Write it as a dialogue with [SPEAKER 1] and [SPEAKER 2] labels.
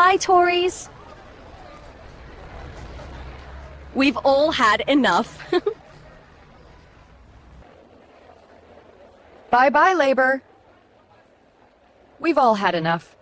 [SPEAKER 1] Bye, Tories. We've all had enough.
[SPEAKER 2] Bye-bye, labor. We've all had enough.